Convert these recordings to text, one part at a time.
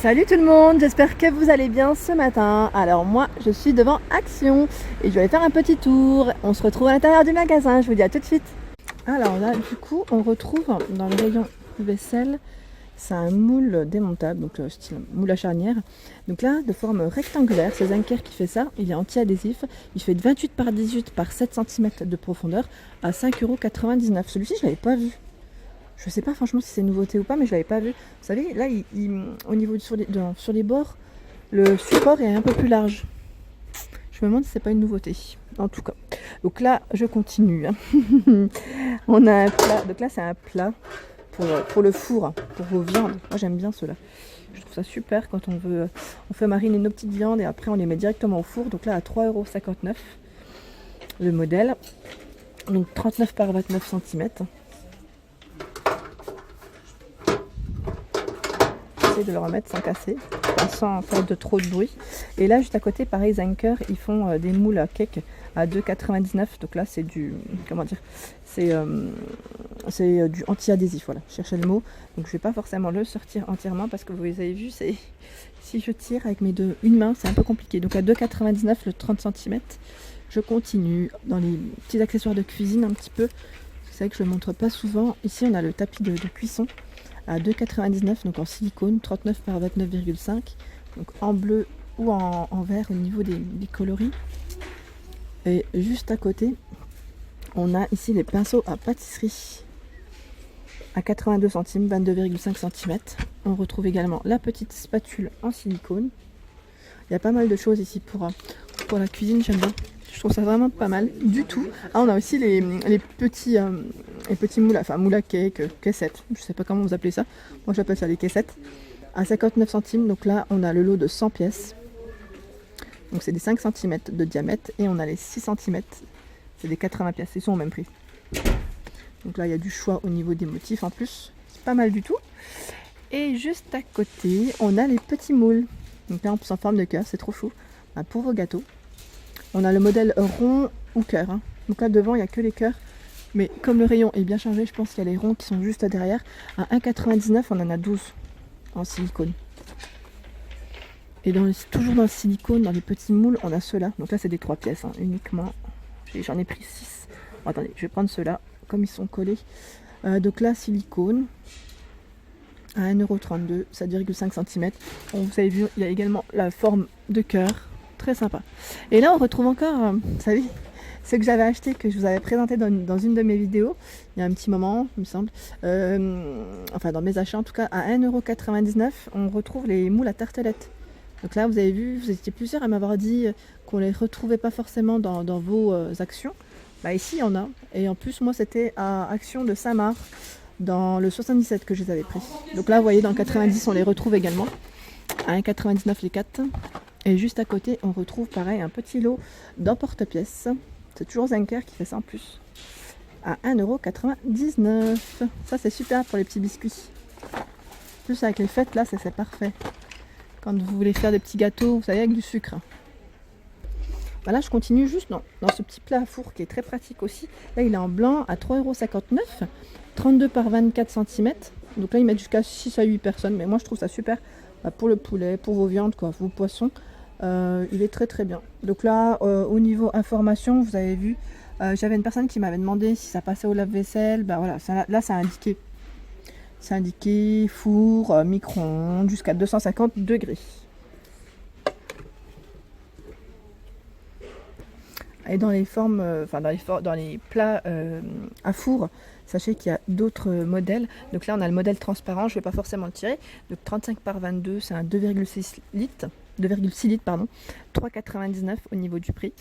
Salut tout le monde, j'espère que vous allez bien ce matin. Alors moi je suis devant Action et je vais aller faire un petit tour. On se retrouve à l'intérieur du magasin, je vous dis à tout de suite. Alors là du coup on retrouve dans le rayon vaisselle, c'est un moule démontable, donc style moule à charnière. Donc là de forme rectangulaire, c'est Zenker qui fait ça, il est anti-adhésif. Il fait de 28 par 18 par 7 cm de profondeur à 5,99 €. Celui-ci je l'avais pas vu. Je sais pas franchement si c'est une nouveauté ou pas, mais je l'avais pas vu. Vous savez, là, au niveau sur les bords, le support est un peu plus large. Je me demande si c'est pas une nouveauté. En tout cas. Donc là, je continue. On a un plat. Donc là, c'est un plat pour le four, pour vos viandes. Moi, j'aime bien cela. Je trouve ça super quand on fait mariner nos petites viandes et après on les met directement au four. Donc là, à 3,59 € le modèle. Donc 39 par 29 cm. De le remettre sans casser, sans faire de trop de bruit. Et là juste à côté, pareil, Zenker, ils font des moules à cake à 2,99 €. Donc là c'est du, comment dire, c'est du anti-adhésif, voilà, je cherchais le mot. Donc je vais pas forcément le sortir entièrement parce que vous avez vu, c'est si je tire avec une main c'est un peu compliqué. Donc à 2,99 € le 30 cm. Je continue dans les petits accessoires de cuisine un petit peu. C'est vrai que je le montre pas souvent. Ici on a le tapis de cuisson à 2,99 €, donc en silicone, 39 par 29,5, donc en bleu ou en vert au niveau des coloris. Et juste à côté, on a ici les pinceaux à pâtisserie à 82 centimes, 22,5 cm. On retrouve également la petite spatule en silicone. Il y a pas mal de choses ici pour la cuisine, j'aime bien. Je trouve ça vraiment pas mal du tout. Ah, on a aussi les petits moules, enfin moules à cake, caissettes. Je sais pas comment vous appelez ça. Moi j'appelle ça les caissettes. À 59 centimes. Donc là on a le lot de 100 pièces. Donc c'est des 5 cm de diamètre. Et on a les 6 cm. C'est des 80 pièces. Ils sont au même prix. Donc là il y a du choix au niveau des motifs en plus. C'est pas mal du tout. Et juste à côté on a les petits moules. Donc là en plus en forme de cœur. C'est trop chou. Pour vos gâteaux. On a le modèle rond ou cœur. Donc là devant il n'y a que les cœurs. Mais comme le rayon est bien changé, je pense qu'il y a les ronds qui sont juste derrière. À 1,99 € on en a 12 en silicone. Et toujours dans le silicone, dans les petits moules, on a ceux-là. Donc là c'est des 3 pièces uniquement. J'en ai pris 6. Bon, attendez, je vais prendre ceux-là comme ils sont collés. Donc là silicone à 1,32 €, 7,5 cm. Bon, vous avez vu, il y a également la forme de cœur. Très sympa. Et là on retrouve encore, vous savez, ce que j'avais acheté, que je vous avais présenté dans une de mes vidéos il y a un petit moment, il me semble, enfin dans mes achats en tout cas, à 1,99 €, on retrouve les moules à tartelettes. Donc là vous avez vu, vous étiez plusieurs à m'avoir dit qu'on les retrouvait pas forcément dans vos actions. Bah ici il y en a, et en plus moi c'était à Action de Saint-Marc dans le 77 que je les avais pris. Donc là vous voyez dans le 90 on les retrouve également à 1,99 € les 4. Et juste à côté, on retrouve pareil un petit lot d'emporte-pièces. C'est toujours Zenker qui fait ça en plus. À 1,99 €. Ça, c'est super pour les petits biscuits. En plus, avec les fêtes, là, c'est parfait. Quand vous voulez faire des petits gâteaux, vous savez, avec du sucre. Voilà, je continue juste dans ce petit plat à four qui est très pratique aussi. Là, il est en blanc à 3,59 €. 32 par 24 cm. Donc là, ils mettent jusqu'à 6 à 8 personnes. Mais moi, je trouve ça super pour le poulet, pour vos viandes, quoi, vos poissons. Il est très très bien. Donc là au niveau information, vous avez vu, j'avais une personne qui m'avait demandé si ça passait au lave-vaisselle. Ben voilà, là c'est indiqué. C'est indiqué four, micro-ondes jusqu'à 250 degrés. Et dans les formes, dans les plats à four, sachez qu'il y a d'autres modèles. Donc là on a le modèle transparent, je ne vais pas forcément le tirer. Donc 35 par 22, c'est un 2,6 litres. 2,6 litres, pardon, 3,99 € au niveau du prix.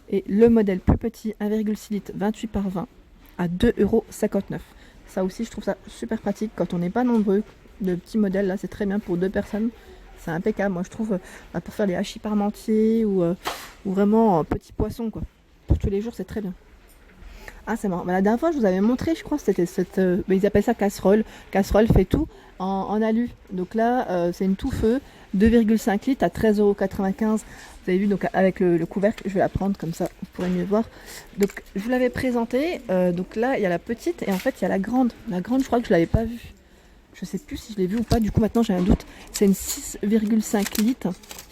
Et le modèle plus petit, 1,6 litres, 28 par 20, à 2,59 €. Ça aussi, je trouve ça super pratique quand on n'est pas nombreux. Le petit modèle, là, c'est très bien pour 2 personnes. C'est impeccable, moi je trouve, pour faire les hachis parmentiers ou vraiment petits poissons, quoi. Pour tous les jours, c'est très bien. Ah, c'est marrant. La dernière fois, je vous avais montré, je crois, c'était ils appellent ça casserole. Casserole fait tout en alu. Donc là, c'est une tout feu, 2,5 litres à 13,95 €. Vous avez vu, donc avec le couvercle, je vais la prendre comme ça, vous pourrez mieux voir. Donc, je vous l'avais présenté. Donc là, il y a la petite et en fait, il y a la grande. La grande, je crois que je ne l'avais pas vue. Je sais plus si je l'ai vu ou pas, du coup maintenant j'ai un doute. C'est une 6,5 litres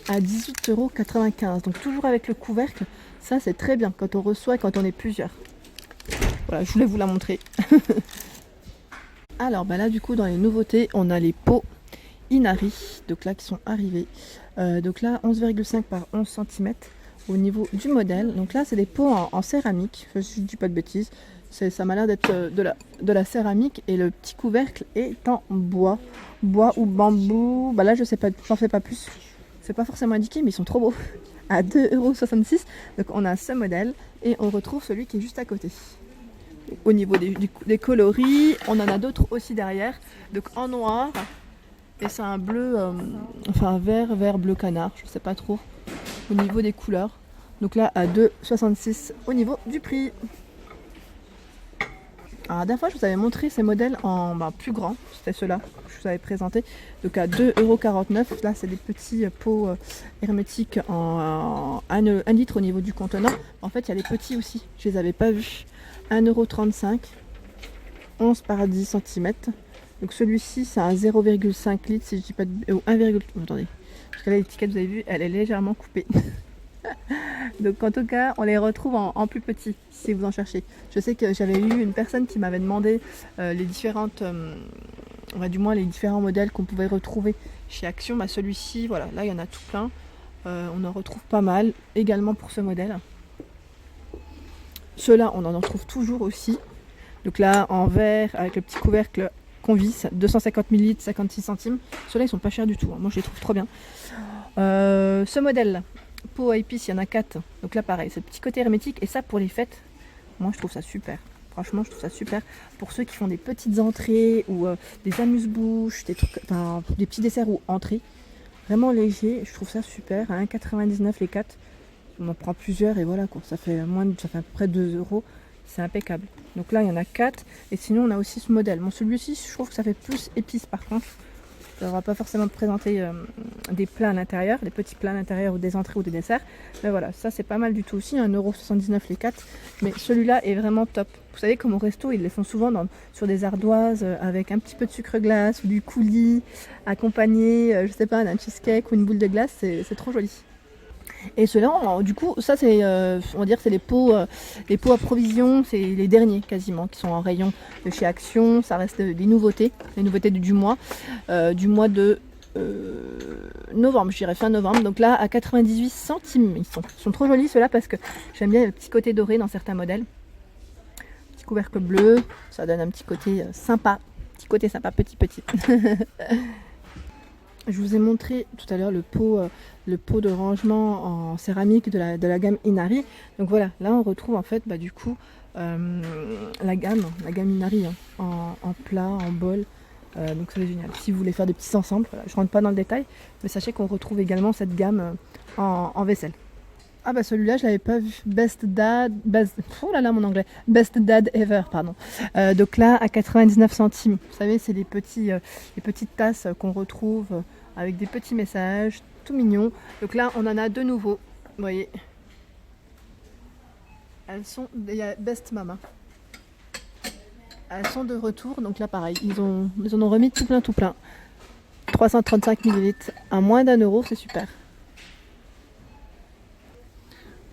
à 18,95 €. Donc toujours avec le couvercle, ça c'est très bien quand on reçoit et quand on est plusieurs. Voilà, je voulais vous la montrer. Alors bah là du coup dans les nouveautés, on a les pots Inari, donc là qui sont arrivés. Donc là 11,5 par 11 cm au niveau du modèle. Donc là c'est des pots en céramique, je ne dis pas de bêtises. Ça m'a l'air d'être de la céramique et le petit couvercle est en bois ou bambou. Bah là je sais pas, j'en sais pas plus. C'est pas forcément indiqué mais ils sont trop beaux. À 2,66 €. Donc on a ce modèle et on retrouve celui qui est juste à côté. Au niveau des coloris, on en a d'autres aussi derrière. Donc en noir et c'est un bleu, enfin vert bleu canard, je sais pas trop au niveau des couleurs. Donc là à 2,66 € au niveau du prix. Alors, la dernière fois, je vous avais montré ces modèles en plus grand. C'était ceux-là que je vous avais présenté. Donc à 2,49 €. Là, c'est des petits pots hermétiques en 1 litre au niveau du contenant. En fait, il y a les petits aussi. Je les avais pas vus. 1,35 €. 11 par 10 cm. Donc celui-ci, c'est un 0,5 litres. Si je dis pas de... 1, attendez. Parce que là, l'étiquette, vous avez vu, elle est légèrement coupée. Donc en tout cas on les retrouve en plus petit si vous en cherchez. Je sais que j'avais eu une personne qui m'avait demandé les différentes du moins les différents modèles qu'on pouvait retrouver chez Action. Bah, celui-ci, voilà, là il y en a tout plein. On en retrouve pas mal également pour ce modèle. Ceux-là on en trouve toujours aussi. Donc là en verre avec le petit couvercle Convis, 250 ml, 56 centimes. Ceux-là ils sont pas chers du tout, hein. Moi je les trouve trop bien. Ce modèle là, pot à épices, il y en a 4. Donc là pareil, c'est le petit côté hermétique. Et ça pour les fêtes, moi je trouve ça super. Franchement je trouve ça super. Pour ceux qui font des petites entrées ou des amuse-bouches, des trucs, enfin, des petits desserts ou entrées. Vraiment léger, je trouve ça super. À 1,99 € les 4. On en prend plusieurs et voilà quoi. Ça fait à peu près 2 €. C'est impeccable. Donc là il y en a 4. Et sinon on a aussi ce modèle. Bon celui-ci je trouve que ça fait plus épices par contre. Ça ne va pas forcément présenter des plats à l'intérieur, des petits plats à l'intérieur ou des entrées ou des desserts. Mais voilà, ça c'est pas mal du tout aussi, 1,79 € les 4. Mais celui-là est vraiment top. Vous savez comme au resto, ils les font souvent sur des ardoises avec un petit peu de sucre glace ou du coulis, accompagné, je sais pas, d'un cheesecake ou une boule de glace, c'est trop joli. Et ceux-là, du coup, ça c'est, on va dire, c'est les pots à provision, c'est les derniers quasiment qui sont en rayon de chez Action. Ça reste des nouveautés, les nouveautés du mois de novembre, je dirais fin novembre. Donc là, à 98 centimes, ils sont trop jolis ceux-là parce que j'aime bien le petit côté doré dans certains modèles. Petit couvercle bleu, ça donne un petit côté sympa, petit. Je vous ai montré tout à l'heure le pot de rangement en céramique de la gamme Inari. Donc voilà, là on retrouve en fait du coup la gamme Inari en plat, en bol. Donc c'est génial. Si vous voulez faire des petits ensembles, voilà, je rentre pas dans le détail, mais sachez qu'on retrouve également cette gamme en vaisselle. Ah bah celui-là je l'avais pas vu. Best Dad Ever, pardon. Donc là à 99 centimes. Vous savez c'est les petites tasses qu'on retrouve avec des petits messages, tout mignons. Donc là on en a de nouveaux. Vous voyez. Il y a Best Mama. Elles sont de retour. Donc là pareil, ils en ont remis tout plein. 335 ml à moins d'1 €, c'est super.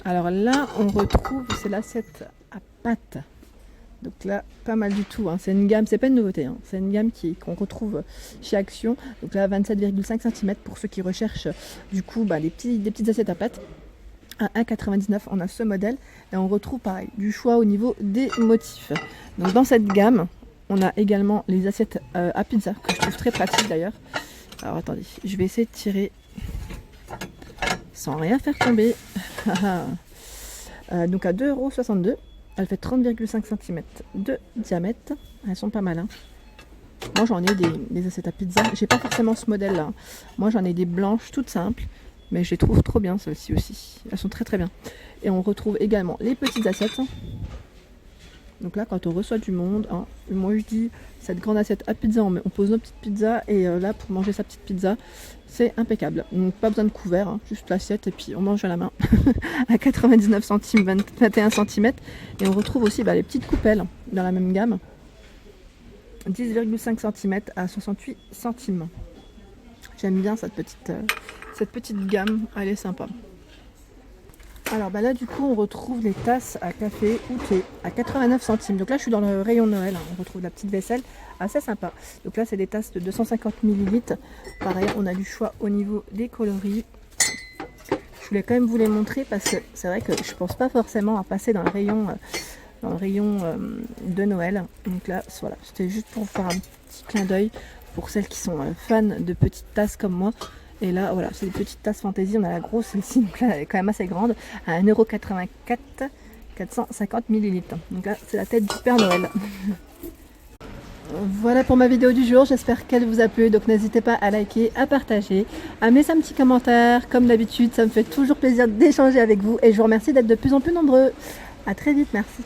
Alors là, on retrouve, c'est l'assiette à pâte. Donc là, pas mal du tout. Hein. C'est une gamme, c'est pas une nouveauté. Hein. C'est une gamme qu'on retrouve chez Action. Donc là, 27,5 cm pour ceux qui recherchent du coup des petites assiettes à pâte. À 1,99 €, on a ce modèle. Et on retrouve pareil, du choix au niveau des motifs. Donc dans cette gamme, on a également les assiettes à pizza, que je trouve très pratique d'ailleurs. Alors attendez, je vais essayer de tirer sans rien faire tomber. Donc à 2,62 €, elle fait 30,5 cm de diamètre. Elles sont pas mal. Hein. Moi j'en ai des assiettes à pizza. J'ai pas forcément ce modèle là. Moi j'en ai des blanches toutes simples. Mais je les trouve trop bien celles-ci aussi. Elles sont très bien. Et on retrouve également les petites assiettes. Donc là quand on reçoit du monde, hein, moi je dis cette grande assiette à pizza, on pose nos petites pizzas et là pour manger sa petite pizza, c'est impeccable. Donc pas besoin de couvert, hein, juste l'assiette et puis on mange à la main. À 99 centimes, 21 cm. Et on retrouve aussi les petites coupelles dans la même gamme. 10,5 cm à 68 centimes. J'aime bien cette petite gamme, elle est sympa. Alors bah là du coup on retrouve les tasses à café ou thé à 89 centimes. Donc là je suis dans le rayon Noël, hein. On retrouve la petite vaisselle assez sympa. Donc là c'est des tasses de 250 ml. Pareil, on a du choix au niveau des coloris. Je voulais quand même vous les montrer parce que c'est vrai que je pense pas forcément à passer dans le rayon de Noël. Donc là voilà, c'était juste pour faire un petit clin d'œil pour celles qui sont fans de petites tasses comme moi. Et là, voilà, c'est des petites tasses fantaisie. On a la grosse, celle-ci, donc là, elle est quand même assez grande, à 1,84 €, 450 ml. Donc là, c'est la tête du Père Noël. Voilà pour ma vidéo du jour, j'espère qu'elle vous a plu. Donc n'hésitez pas à liker, à partager, à mettre un petit commentaire. Comme d'habitude, ça me fait toujours plaisir d'échanger avec vous. Et je vous remercie d'être de plus en plus nombreux. À très vite, merci.